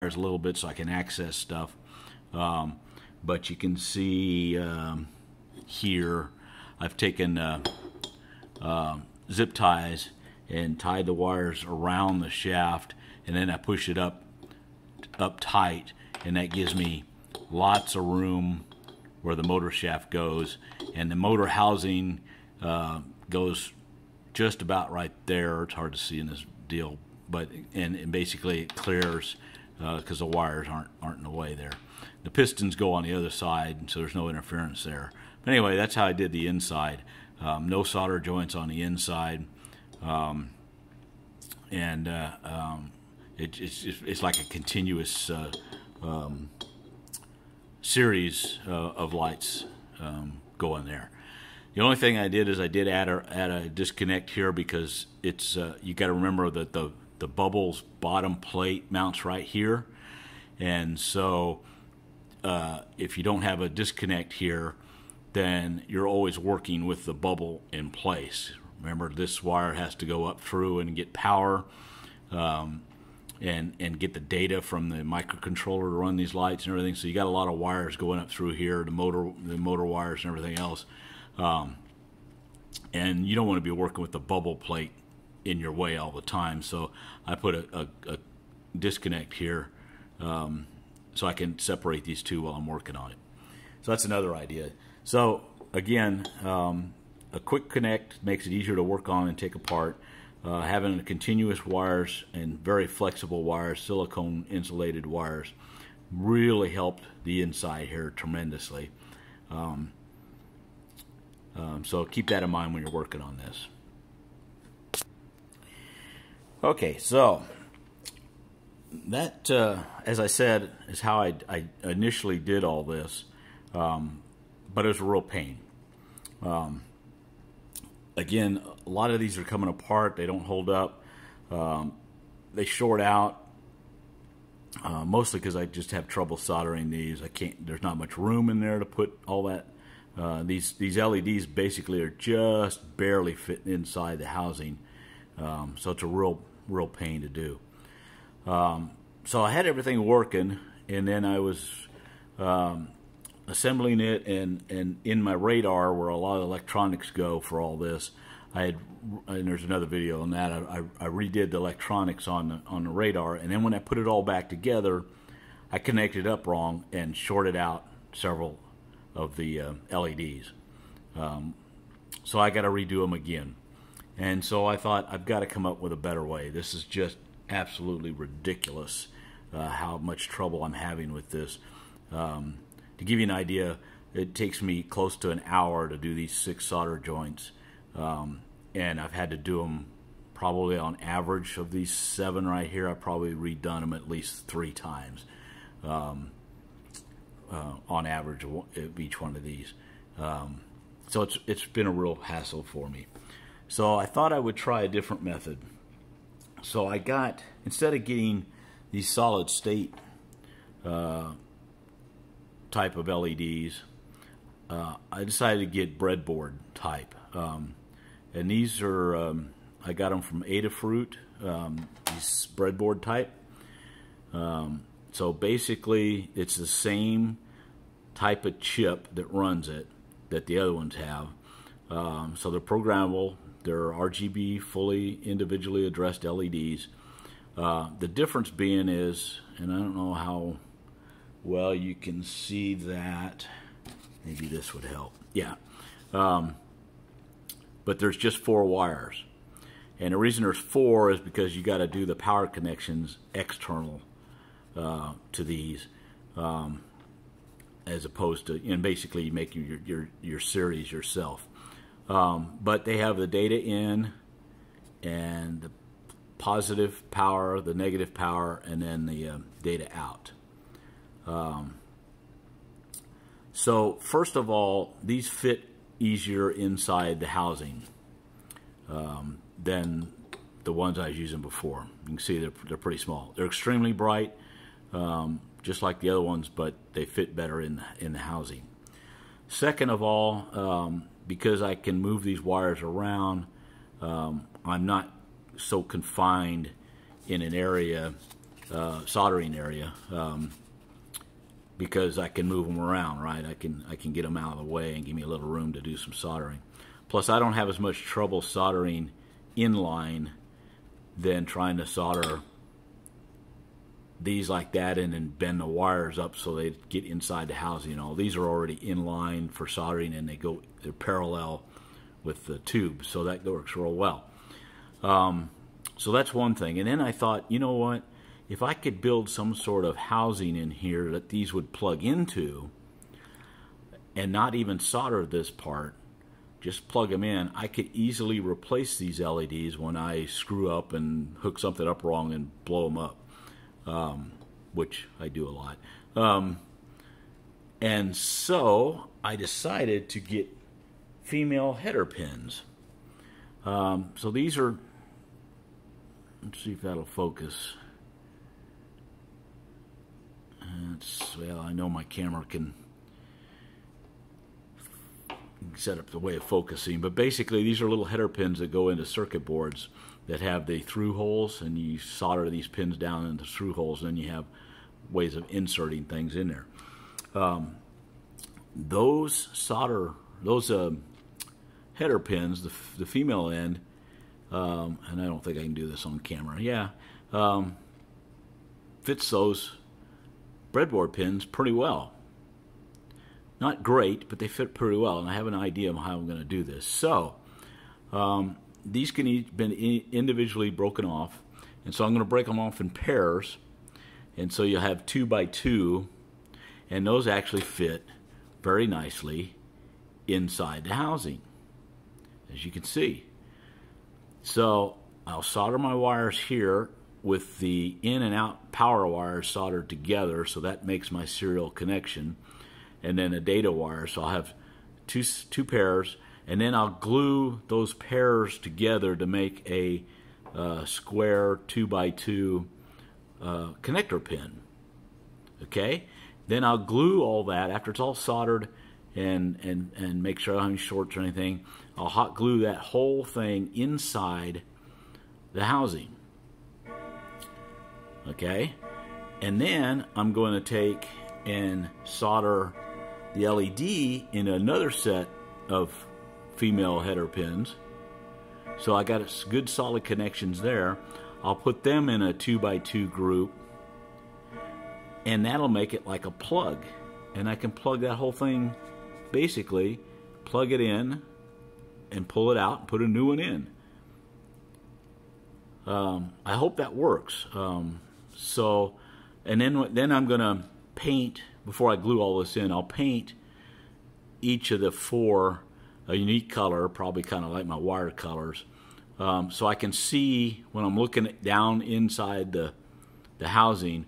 a little bit so I can access stuff. But you can see here I've taken zip ties and tied the wires around the shaft, and then I push it up tight, and that gives me lots of room where the motor shaft goes, and the motor housing goes just about right there. It's hard to see in this deal, but and basically it clears because the wires aren't in the way there. The pistons go on the other side, so there's no interference there. But anyway, that's how I did the inside. No solder joints on the inside, it's like a continuous series of lights going there. The only thing I did is I did add a disconnect here because it's you got to remember that the bubble's bottom plate mounts right here, and so if you don't have a disconnect here, then you're always working with the bubble in place. Remember, this wire has to go up through and get power and get the data from the microcontroller to run these lights and everything. So you got a lot of wires going up through here, the motor wires and everything else. And you don't want to be working with the bubble plate in your way all the time. So I put a disconnect here so I can separate these two while I'm working on it. So that's another idea. So again, a quick connect makes it easier to work on and take apart. Having continuous wires and very flexible wires, silicone insulated wires, really helped the inside here tremendously. So keep that in mind when you're working on this. Okay, so that, as I said, is how I initially did all this, but it was a real pain. Again, a lot of these are coming apart. They don't hold up. They short out, mostly because I just have trouble soldering these. There's not much room in there to put all that. These LEDs basically are just barely fitting inside the housing, so it's a real pain to do. So I had everything working, and then I was assembling it, and in my radar, where a lot of electronics go for all this, and there's another video on that. I redid the electronics on the radar, and then when I put it all back together, I connected up wrong and shorted out several of the LEDs. So I got to redo them again. And so I thought, I've got to come up with a better way. This is just absolutely ridiculous how much trouble I'm having with this. To give you an idea, it takes me close to an hour to do these 6 solder joints, and I've had to do them probably on average of these 7 right here. I've probably redone them at least 3 times on average of each one of these. So it's been a real hassle for me. So I thought I would try a different method. So I got, instead of getting these solid state type of LEDs, I decided to get breadboard type, and these are I got them from Adafruit, these breadboard type. So basically it's the same type of chip that runs it that the other ones have. So they're programmable, they're RGB fully individually addressed LEDs. The difference being is, and I don't know how well you can see that, maybe this would help, yeah, but there's just 4 wires, and the reason there's 4 is because you got to do the power connections external to these, as opposed to, and basically you make your series yourself. But they have the data in, and the positive power, the negative power, and then the data out. So first of all, these fit easier inside the housing than the ones I was using before. You can see they're pretty small. They're extremely bright, just like the other ones, but they fit better in the housing. Second of all, because I can move these wires around, I'm not so confined in an area soldering area, because I can move them around, right? I can get them out of the way and give me a little room to do some soldering. Plus, I don't have as much trouble soldering inline than trying to solder these like that and then bend the wires up so they get inside the housing and all. These are already in line for soldering, and they're parallel with the tube, so that works real well. So that's one thing. And then I thought, you know what? If I could build some sort of housing in here that these would plug into and not even solder this part, just plug them in, I could easily replace these LEDs when I screw up and hook something up wrong and blow them up, which I do a lot. And so I decided to get female header pins. So these are, let's see if that'll focus. Well, I know my camera can set up the way of focusing, but basically these are little header pins that go into circuit boards that have the through holes, and you solder these pins down into through holes, and then you have ways of inserting things in there. Those header pins, the female end, and I don't think I can do this on camera, yeah, fits those breadboard pins pretty well. Not great, but they fit pretty well, and I have an idea of how I'm going to do this. So these can each be individually broken off, and so I'm going to break them off in pairs, and so you'll have 2 by 2, and those actually fit very nicely inside the housing, as you can see. So I'll solder my wires here with the in and out power wires soldered together, so that makes my serial connection, and then a data wire, so I'll have two pairs, and then I'll glue those pairs together to make a square 2 by 2 connector pin. Okay, then I'll glue all that after it's all soldered and make sure I don't have any shorts or anything. I'll hot glue that whole thing inside the housing. Okay, and then I'm going to take and solder the LED in another set of female header pins. So I got good solid connections there. I'll put them in a 2 by 2 group, and that'll make it like a plug, and I can plug that whole thing, basically plug it in and pull it out and put a new one in. I hope that works. So, and then I'm going to paint, before I glue all this in, I'll paint each of the 4 a unique color, probably kind of like my wire colors, so I can see when I'm looking down inside the housing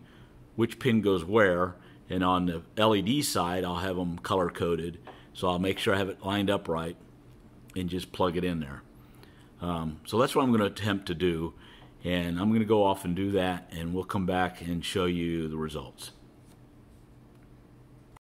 which pin goes where. And on the LED side, I'll have them color coded, so I'll make sure I have it lined up right and just plug it in there. So that's what I'm going to attempt to do, and I'm going to go off and do that, and we'll come back and show you the results.